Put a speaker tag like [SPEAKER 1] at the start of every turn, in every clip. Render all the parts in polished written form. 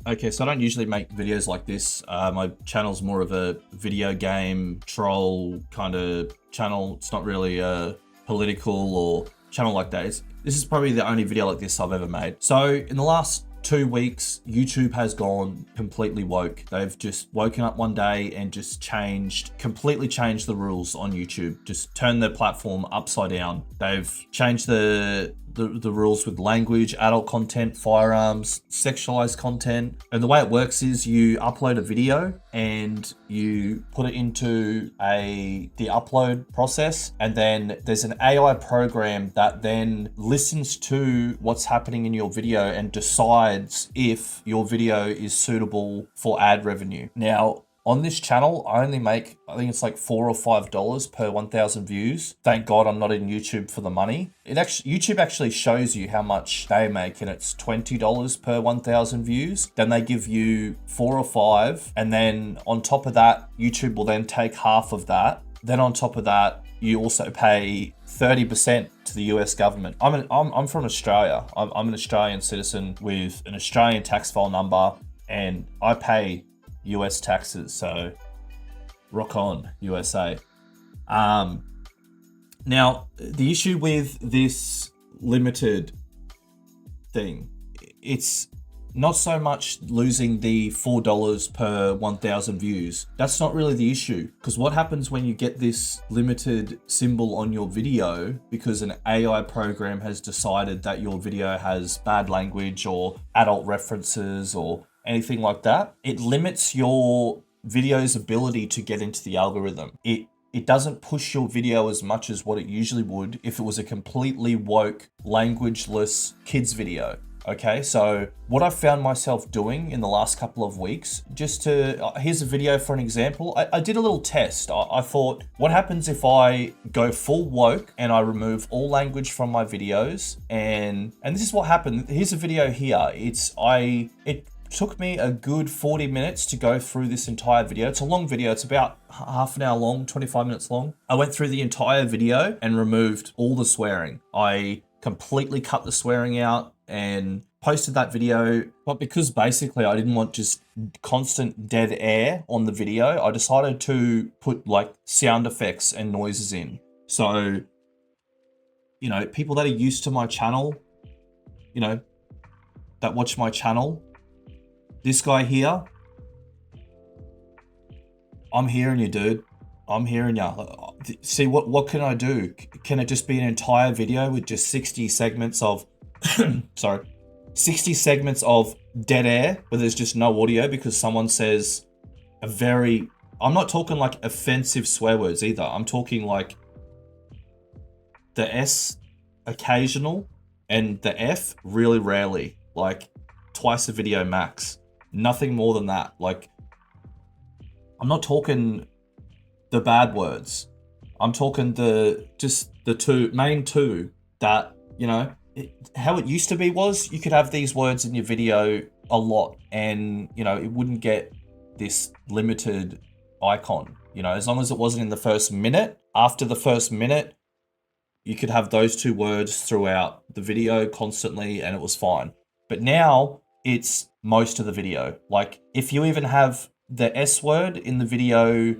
[SPEAKER 1] Okay, so I don't usually make videos like this. My channel's more of a video game troll kind of channel. It's not really a political or channel like that. This is probably the only video like this I've ever made. So in the last 2 weeks, YouTube has gone completely woke. They've just woken up one day and just completely changed the rules on YouTube. Just turned their platform upside down. They've changed the rules with language, adult content, firearms, sexualized content. And the way it works is you upload a video and you put it into the upload process. And then there's an AI program that then listens to what's happening in your video and decides if your video is suitable for ad revenue. Now, on this channel, I only make, I think it's like $4 or $5 per 1,000 views. Thank God I'm not in YouTube for the money. YouTube actually shows you how much they make, and it's $20 per 1,000 views. Then they give you 4 or 5, and then on top of that, YouTube will then take half of that. Then on top of that, you also pay 30% to the US government. I'm from Australia. I'm an Australian citizen with an Australian tax file number, and I pay US taxes, so rock on, USA. Now, the issue with this limited thing, it's not so much losing the $4 per 1,000 views. That's not really the issue, because what happens when you get this limited symbol on your video because an AI program has decided that your video has bad language or adult references or anything like that, it limits your video's ability to get into the algorithm. It doesn't push your video as much as what it usually would if it was a completely woke, languageless kids video. Okay, so what I found myself doing in the last couple of weeks, here's a video for an example. I did a little test. I thought, what happens if I go full woke and I remove all language from my videos? And this is what happened. Here's a video here. It took me a good 40 minutes to go through this entire video. It's a long video. It's about half an hour long, 25 minutes long. I went through the entire video and removed all the swearing. I completely cut the swearing out and posted that video. But because basically I didn't want just constant dead air on the video, I decided to put like sound effects and noises in. So, people that are used to my channel, that watch my channel, this guy here, I'm hearing you, dude. I'm hearing you. See, what can I do? Can it just be an entire video with just 60 segments of, 60 segments of dead air where there's just no audio because someone says I'm not talking like offensive swear words either. I'm talking like the S occasional and the F really rarely, like twice a video max. Nothing more than that. Like, I'm not talking the bad words. I'm talking the main two that, how it used to be was you could have these words in your video a lot and, it wouldn't get this limited icon. As long as it wasn't in the first minute, after the first minute, you could have those two words throughout the video constantly and it was fine. But now it's most of the video. Like, if you even have the S word in the video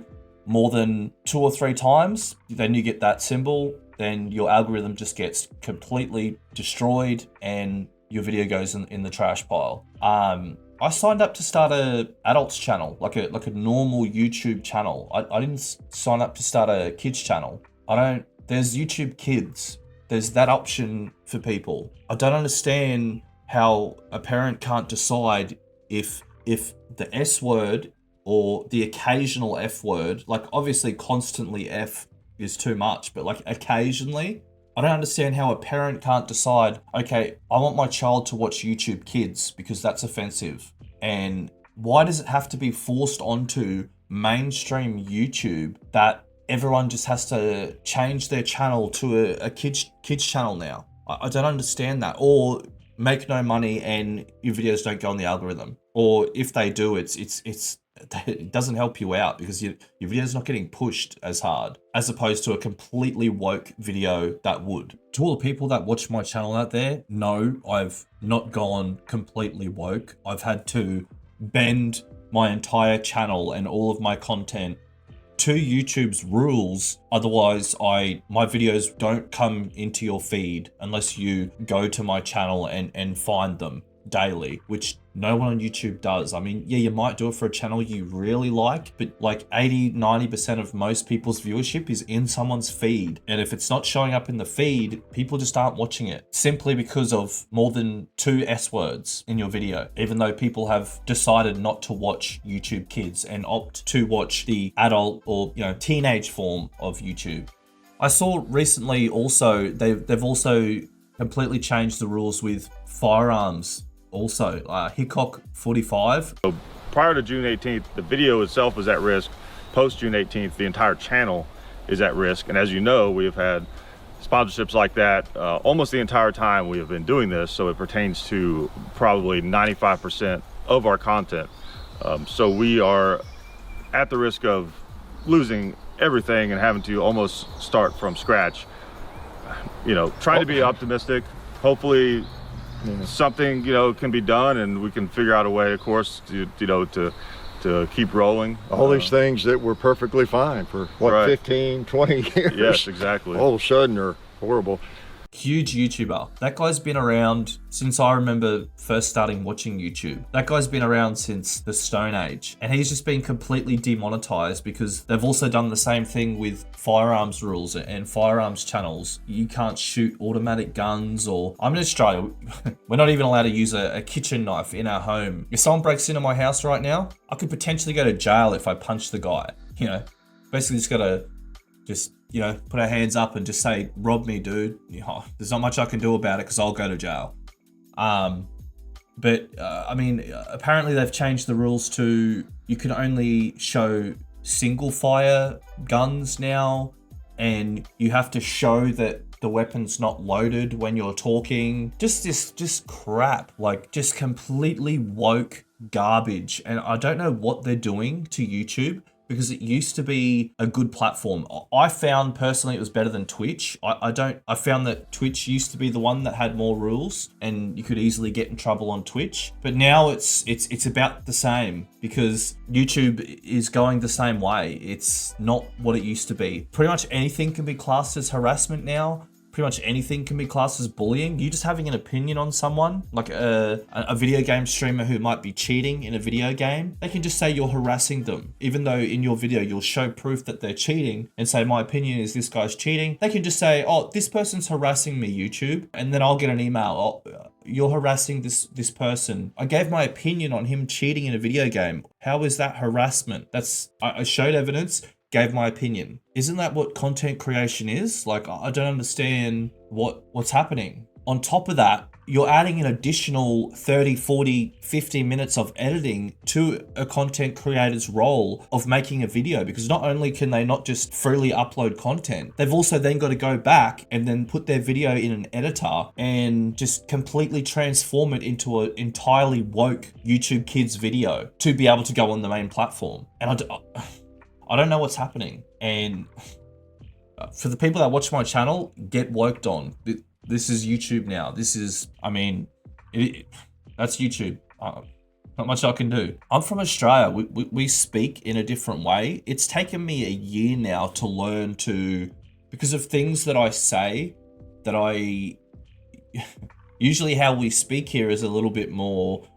[SPEAKER 1] more than 2 or 3 times, then you get that symbol, then your algorithm just gets completely destroyed and your video goes in the trash pile. I signed up to start a adults channel, like a normal YouTube channel. I didn't sign up to start a kids channel. There's YouTube Kids. There's that option for people. I don't understand how a parent can't decide if the S word or the occasional F word, like obviously constantly F is too much, but like occasionally, I don't understand how a parent can't decide, okay, I want my child to watch YouTube Kids because that's offensive. And why does it have to be forced onto mainstream YouTube that everyone just has to change their channel to a kids channel now? I don't understand that. Or make no money and your videos don't go on the algorithm. Or if they do, it doesn't help you out because your video's not getting pushed as hard as opposed to a completely woke video that would. To all the people that watch my channel out there, no, I've not gone completely woke. I've had to bend my entire channel and all of my content to YouTube's rules. Otherwise, my videos don't come into your feed unless you go to my channel and find them daily, which no one on YouTube does. I mean, yeah, you might do it for a channel you really like, but like 80-90% of most people's viewership is in someone's feed. And if it's not showing up in the feed, people just aren't watching it simply because of more than 2 S words in your video, even though people have decided not to watch YouTube Kids and opt to watch the adult or, you know, teenage form of YouTube. I saw recently also, they've also completely changed the rules with firearms. Also, Hickok 45.
[SPEAKER 2] So prior to June 18th, the video itself is at risk. Post June 18th, the entire channel is at risk. And as you know, we have had sponsorships like that almost the entire time we have been doing this. So it pertains to probably 95% of our content. So we are at the risk of losing everything and having to almost start from scratch. You know, trying to be optimistic. Hopefully something, you know, can be done and we can figure out a way, of course, to, you know, to keep rolling.
[SPEAKER 3] All these things that were perfectly fine for what, right, 15, 20 years.
[SPEAKER 2] Yes, exactly.
[SPEAKER 3] All of a sudden are horrible.
[SPEAKER 1] Huge YouTuber. That guy's been around since I remember first starting watching YouTube. That guy's been around since the Stone Age, and he's just been completely demonetized because they've also done the same thing with firearms rules and firearms channels. You can't shoot automatic guns, or I'm in Australia, we're not even allowed to use a kitchen knife in our home. If someone breaks into my house right now, I could potentially go to jail if I punch the guy. You know, basically just gotta you know, put our hands up and just say, rob me, dude. You know, there's not much I can do about it because I'll go to jail. I mean, apparently they've changed the rules to you can only show single fire guns now, and you have to show that the weapon's not loaded when you're talking. Just crap, like just completely woke garbage. And I don't know what they're doing to YouTube, because it used to be a good platform. I found personally it was better than Twitch. I found that Twitch used to be the one that had more rules and you could easily get in trouble on Twitch. But now it's about the same, because YouTube is going the same way. It's not what it used to be. Pretty much anything can be classed as harassment now. Pretty much anything can be classed as bullying. You just having an opinion on someone, like a video game streamer who might be cheating in a video game, they can just say you're harassing them. Even though in your video you'll show proof that they're cheating and say, my opinion is this guy's cheating. They can just say, oh, this person's harassing me, YouTube. And then I'll get an email, oh, you're harassing this person. I gave my opinion on him cheating in a video game. How is that harassment? I showed evidence, gave my opinion. Isn't that what content creation is? Like, I don't understand what's happening. On top of that, you're adding an additional 30, 40, 50 minutes of editing to a content creator's role of making a video, because not only can they not just freely upload content, they've also then got to go back and then put their video in an editor and just completely transform it into an entirely woke YouTube Kids video to be able to go on the main platform. And I don't know what's happening. And for the people that watch my channel, get woked on. This is YouTube now. This is, I mean, that's YouTube. Not much I can do. I'm from Australia. We speak in a different way. It's taken me a year now to learn to, because of things that I say, usually how we speak here is a little bit more,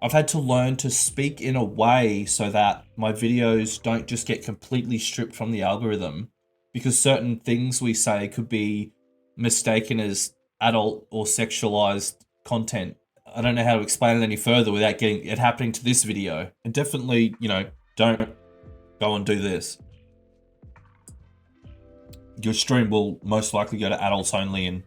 [SPEAKER 1] I've had to learn to speak in a way so that my videos don't just get completely stripped from the algorithm, because certain things we say could be mistaken as adult or sexualized content. I don't know how to explain it any further without getting it happening to this video. And definitely, you know, don't go and do this. Your stream will most likely go to adults only and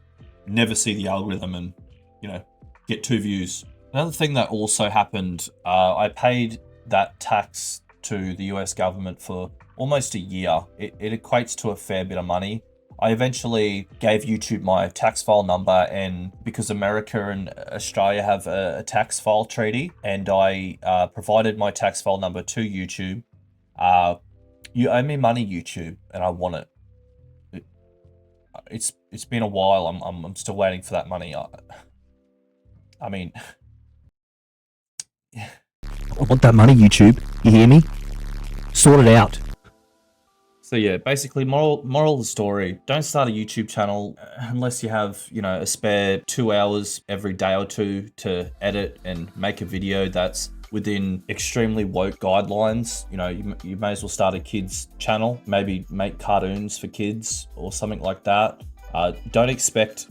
[SPEAKER 1] never see the algorithm and, you know, get 2 views. Another thing that also happened, I paid that tax to the US government for almost a year. It equates to a fair bit of money. I eventually gave YouTube my tax file number, and because America and Australia have a tax file treaty, and I provided my tax file number to YouTube. You owe me money, YouTube, and I want it. It's been a while. I'm still waiting for that money. I mean,
[SPEAKER 4] I want that money, YouTube. You hear me? Sort it out.
[SPEAKER 1] So yeah, basically moral of the story, don't start a YouTube channel unless you have, you know, a spare 2 hours every day or two to edit and make a video that's within extremely woke guidelines. You know, you may as well start a kids channel, maybe make cartoons for kids or something like that. Don't expect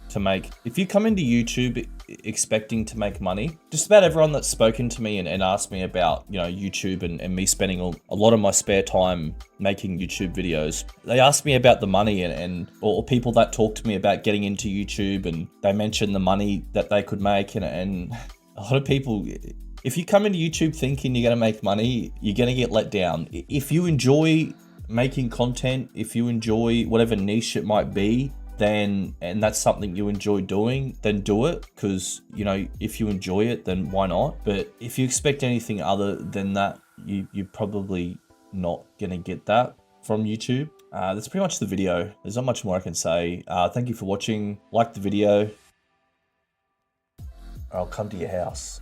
[SPEAKER 1] to make, if you come into YouTube expecting to make money, just about everyone that's spoken to me and asked me about, you know, YouTube and me spending a lot of my spare time making YouTube videos, they ask me about the money or people that talk to me about getting into YouTube, and they mention the money that they could make, and a lot of people, if you come into YouTube thinking you're going to make money, you're going to get let down. If you enjoy making content, if you enjoy whatever niche it might be, and that's something you enjoy doing, then do it, because, you know, if you enjoy it, then why not? But if you expect anything other than that, you're probably not gonna get that from YouTube. That's pretty much the video. There's not much more I can say. Thank you for watching. Like the video, or I'll come to your house.